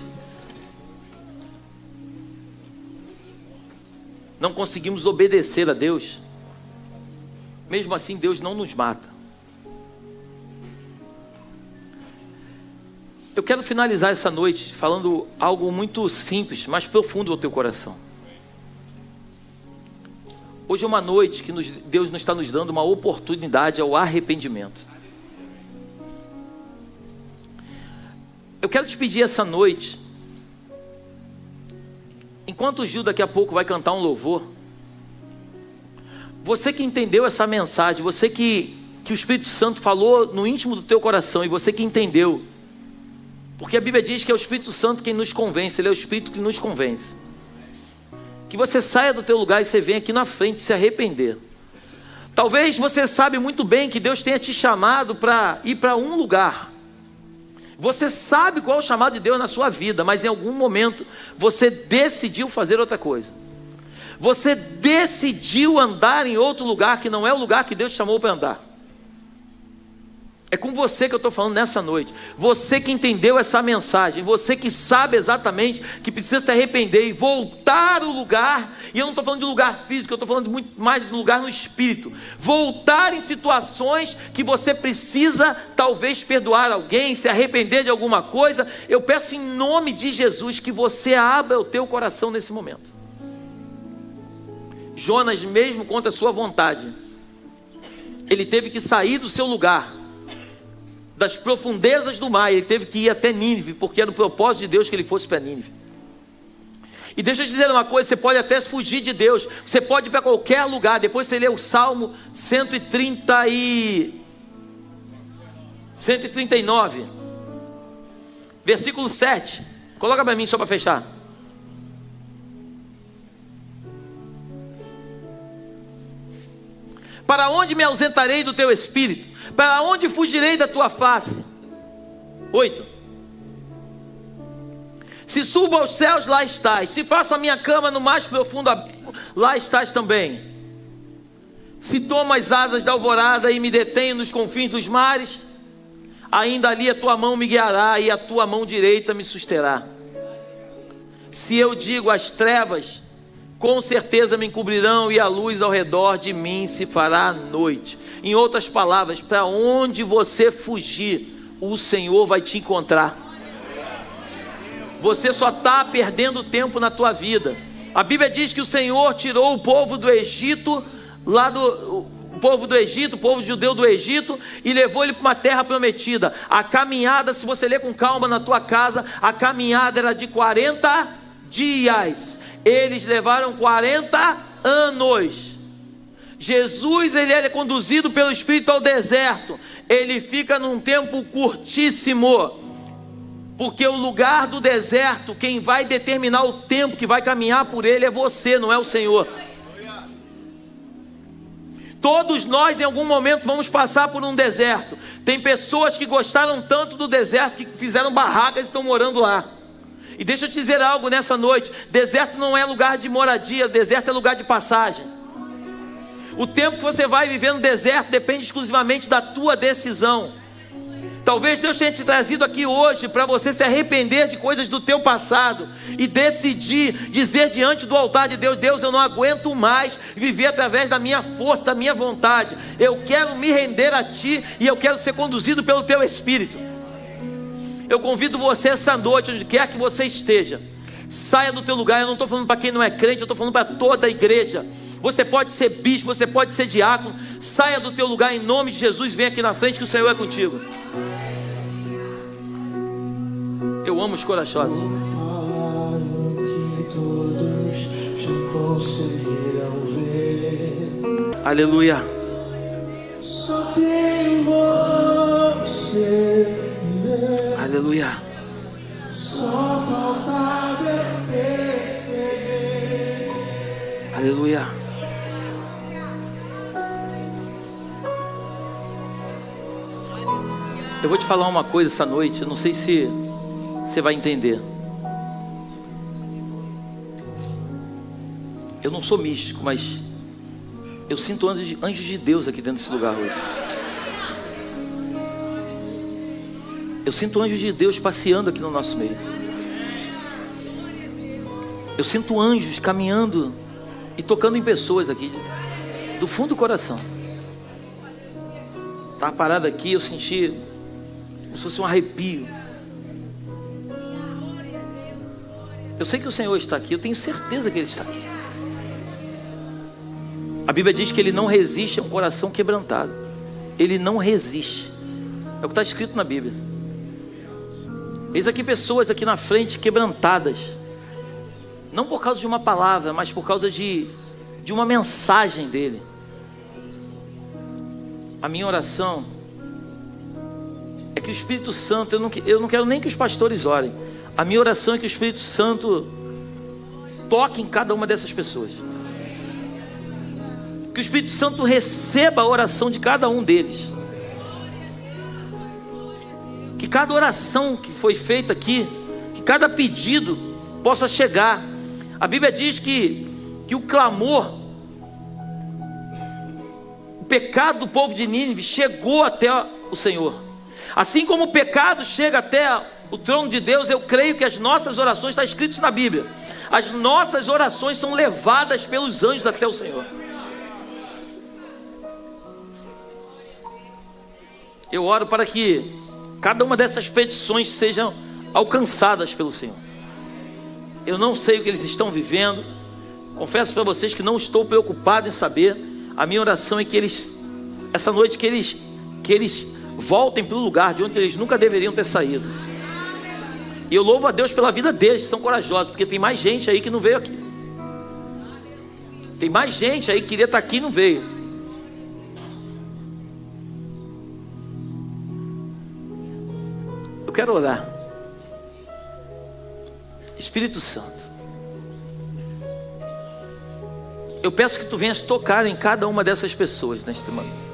não conseguimos obedecer a Deus, mesmo assim Deus não nos mata. Eu quero finalizar essa noite falando algo muito simples, mas profundo ao teu coração. Hoje é uma noite que Deus nos está nos dando uma oportunidade ao arrependimento. Eu quero te pedir essa noite, enquanto o Gil daqui a pouco vai cantar um louvor, você que entendeu essa mensagem, você que o Espírito Santo falou no íntimo do teu coração, e você que entendeu, porque a Bíblia diz que é o Espírito Santo quem nos convence, Ele é o Espírito que nos convence. Que você saia do teu lugar e você venha aqui na frente se arrepender. Talvez você sabe muito bem que Deus tenha te chamado para ir para um lugar. Você sabe qual é o chamado de Deus na sua vida, mas em algum momento você decidiu fazer outra coisa. Você decidiu andar em outro lugar que não é o lugar que Deus te chamou para andar. É com você que eu estou falando nessa noite. Você que entendeu essa mensagem, você que sabe exatamente que precisa se arrepender e voltar ao lugar. E eu não estou falando de lugar físico, eu estou falando muito mais de lugar no espírito. Voltar em situações que você precisa talvez perdoar alguém, se arrepender de alguma coisa. Eu peço em nome de Jesus que você abra o teu coração nesse momento. Jonas, mesmo contra a sua vontade, ele teve que sair do seu lugar, das profundezas do mar. Ele teve que ir até Nínive, porque era o propósito de Deus que ele fosse para Nínive. E deixa eu te dizer uma coisa: você pode até fugir de Deus, você pode ir para qualquer lugar. Depois você lê o Salmo 139, versículo 7. Coloca para mim só para fechar. Para onde me ausentarei do teu espírito? Para onde fugirei da tua face? 8. Se subo aos céus, lá estás. Se faço a minha cama no mais profundo abismo, lá estás também. Se tomo as asas da alvorada e me detenho nos confins dos mares, ainda ali a tua mão me guiará e a tua mão direita me susterá. Se eu digo às trevas, com certeza me encobrirão, e a luz ao redor de mim se fará noite. Em outras palavras, para onde você fugir, o Senhor vai te encontrar. Você só está perdendo tempo na tua vida. A Bíblia diz que o Senhor tirou o povo do Egito, o povo judeu do Egito, e levou ele para uma terra prometida. A caminhada, se você ler com calma na tua casa, a caminhada era de 40 dias. Eles levaram 40 anos. Jesus, ele é conduzido pelo Espírito ao deserto. Ele fica num tempo curtíssimo, porque o lugar do deserto, quem vai determinar o tempo que vai caminhar por ele é você, não é o Senhor. Todos nós em algum momento vamos passar por um deserto. Tem pessoas que gostaram tanto do deserto que fizeram barracas e estão morando lá. E deixa eu te dizer algo nessa noite: deserto não é lugar de moradia, deserto é lugar de passagem. O tempo que você vai viver no deserto depende exclusivamente da tua decisão. Talvez Deus tenha te trazido aqui hoje para você se arrepender de coisas do teu passado e decidir dizer diante do altar de Deus: Deus, eu não aguento mais viver através da minha força, da minha vontade. Eu quero me render a Ti e eu quero ser conduzido pelo Teu Espírito. Eu convido você essa noite, onde quer que você esteja, saia do teu lugar. Eu não estou falando para quem não é crente, eu estou falando para toda a igreja. Você pode ser bispo, você pode ser diácono. Saia do teu lugar em nome de Jesus. Vem aqui na frente que o Senhor é contigo. Eu amo os corajosos. Falaram que todos já conseguiram ver. Aleluia. Só tem você. Aleluia. Só faltava eu perceber. Aleluia. Eu vou te falar uma coisa essa noite. Eu não sei se você vai entender. Eu não sou místico, mas eu sinto anjos de Deus aqui dentro desse lugar hoje. Eu sinto anjos de Deus passeando aqui no nosso meio. Eu sinto anjos caminhando e tocando em pessoas aqui, do fundo do coração. Estava parado aqui, eu senti como se fosse um arrepio. Eu sei que o Senhor está aqui, eu tenho certeza que Ele está aqui. A Bíblia diz que Ele não resiste a um coração quebrantado. Ele não resiste. É o que está escrito na Bíblia. Eis aqui pessoas aqui na frente quebrantadas. Não por causa de uma palavra, mas por causa de uma mensagem dele. A minha oração é que o Espírito Santo, eu não quero nem que os pastores orem. A minha oração é que o Espírito Santo toque em cada uma dessas pessoas. Que o Espírito Santo receba a oração de cada um deles. Que cada oração que foi feita aqui, que cada pedido possa chegar. A Bíblia diz que o clamor, o pecado do povo de Nínive chegou até o Senhor. Assim como o pecado chega até o trono de Deus, eu creio que as nossas orações, está escrito isso na Bíblia, as nossas orações são levadas pelos anjos até o Senhor. Eu oro para que cada uma dessas petições sejam alcançadas pelo Senhor. Eu não sei o que eles estão vivendo. Confesso para vocês que não estou preocupado em saber. A minha oração é que eles, essa noite, que eles voltem para o lugar de onde eles nunca deveriam ter saído. E eu louvo a Deus pela vida deles, que são corajosos, porque tem mais gente aí que não veio aqui. Tem mais gente aí que queria estar aqui e não veio. Eu quero orar. Espírito Santo, eu peço que tu venhas tocar em cada uma dessas pessoas neste momento.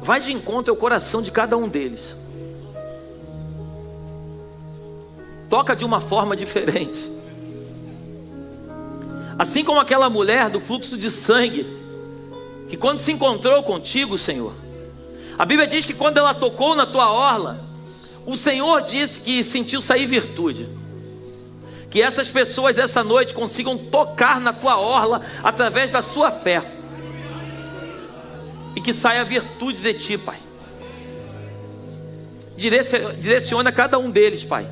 Vai de encontro ao coração de cada um deles. Toca de uma forma diferente. Assim como aquela mulher do fluxo de sangue, que quando se encontrou contigo, Senhor, a Bíblia diz que quando ela tocou na tua orla, o Senhor disse que sentiu sair virtude. Que essas pessoas essa noite consigam tocar na tua orla através da sua fé. E que saia a virtude de ti, Pai. Direciona cada um deles, Pai,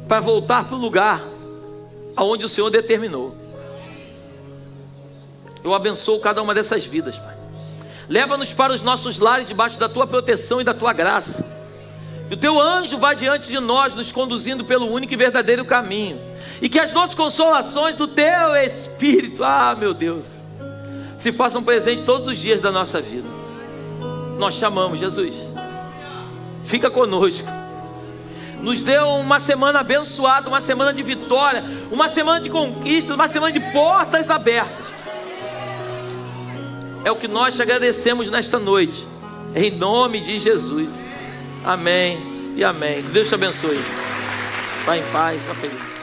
para voltar para o lugar aonde o Senhor determinou. Eu abençoo cada uma dessas vidas, Pai. Leva-nos para os nossos lares debaixo da tua proteção e da tua graça. E o teu anjo vá diante de nós, nos conduzindo pelo único e verdadeiro caminho. E que as nossas consolações do teu Espírito, meu Deus, se façam presente todos os dias da nossa vida. Nós chamamos, Jesus. Fica conosco. nos deu uma semana abençoada, uma semana de vitória, uma semana de conquista, uma semana de portas abertas. É o que nós te agradecemos nesta noite, em nome de Jesus. Amém e amém. Que Deus te abençoe. Vá em paz, vá feliz.